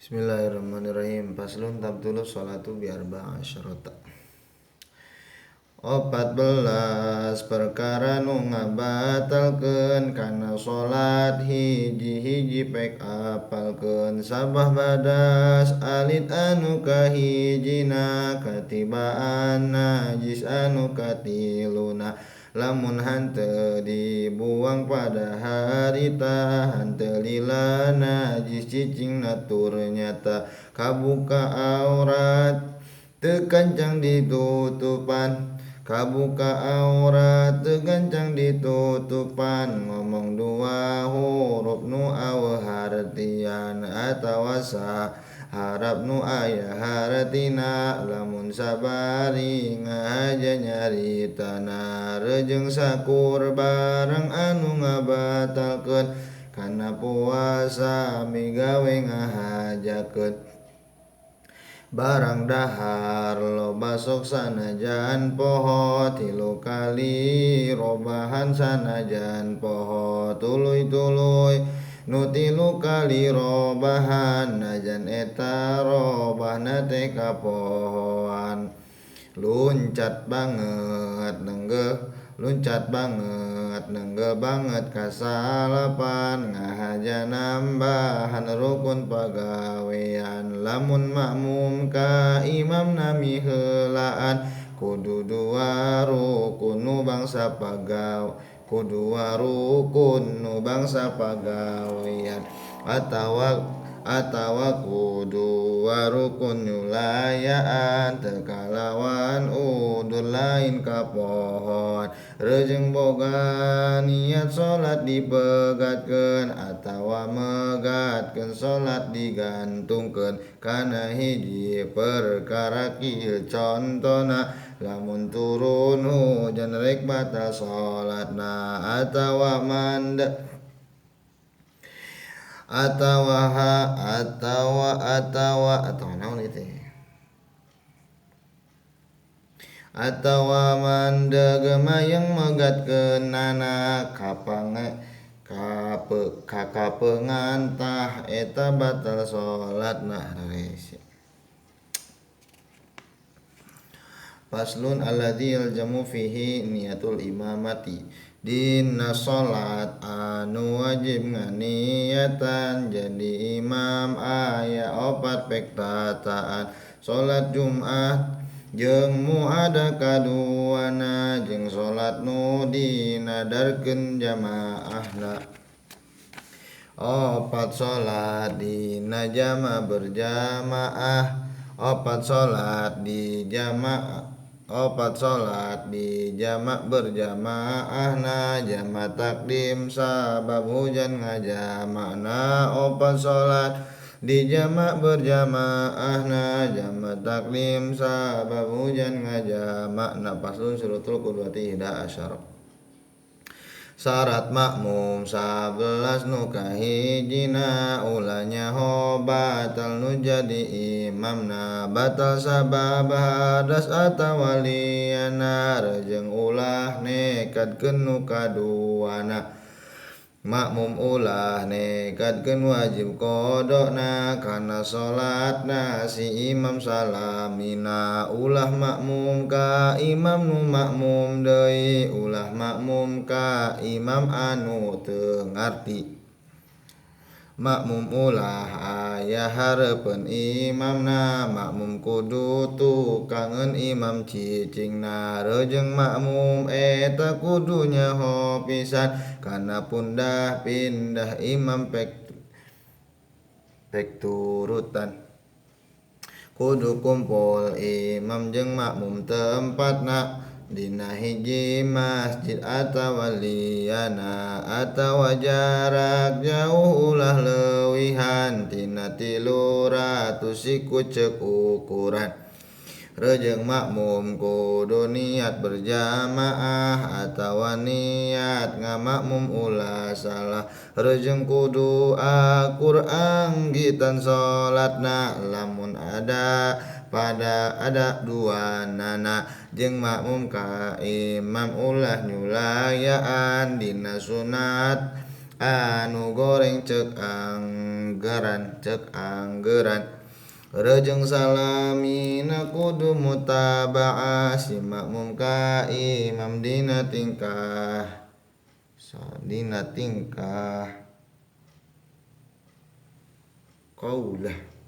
Bismillahirrahmanirrahim. Faslun tabtulu sholatu bi arba'a asyarata. 14 perkara nu ngabatalkeun kana salat hiji-hiji pek apalkeun sabah badas alit anu kahijina katibaan najis anu katiluna lamun henteu dibuang pada harita henteu lila najis cicingna tur nyata kabuka aurat teu kancang ditutupan kabuka aurat teu gancang ditutupan ngomong dua huruf nu aweuh hartian atawa harap nu aya hartina lamun sabari ngahaja nyaritana reujeng sakur barang anu ngabatalkeun kana puasa migawe ngahajakeun barang dahar loba sok sanajan poho tilu kali robahan sanajan poho tuluy-tuluy nu tilu kali robahan najan eta robahna teh kapohoan luncat banget nenggeh banget kasalapan ngahaja nambahan rukun pagawean lamun makmum ka imam nami heulaan kudu dua rukun nu bangsa pagawean atawa kudu warukun nyulayaan teu kalawan udur lain kapohoan reujeng boga niat salat dipegatkeun atawa megatkeun salat digantungkeun kana hiji perkara kieu contona lamun turun hujan rek batal salatna atawa mandeg mayang megatkeunana kapeungan tah eta batal salatna. Faslun alladzi yaljamu fihi niyatul imamati dina salat anu wajib nganiatan jadi imam aya opat pek tataan salat Jumat jeung muada kaduana jeung salat nu dinadarkeun jamaahna opat salat dina jama berjamaah opat salat di jama berjamaahna jama takdim sabab hujan ngajamakna opat salat di jama berjamaahna jama takdim sabab hujan ngajamakna. Faslun syurutul qudwati 11 syarat makmum 11 nu kahijina ulah nyaho batal nu jadi imamna batal sabab hadas atawa liyana reujeng ulah nekadkeun nu kaduana makmum ulah nekadkeun wajib qodona kana salatna si imam salamina ulah makmum ka imam nu makmum deui ulah makmum ka imam anu teu ngarti makmum ulah aya hareupeun imamna makmum kudu tukangeun imam cicingna reujeng makmum eta kudu nyaho pisan kana pindah imam pek turutan kudu kumpul imam jeung makmum tempatna dina hiji masjid atawa liyana atawa jarak jauh ulah leuwihan tina 300 siku ceuk ukuran reujeng makmum kudu niat berjamaah atawa niat ngamakmum ulah salah reujeng kudu akur anggitan salatna lamun ada dua nana jeung makmum ka imam ulah nyulayaan dina sunat anu goreng cek anggeran Rejeng salamina kudu mutaba'ah si makmum ka imam dina tingkah qaulah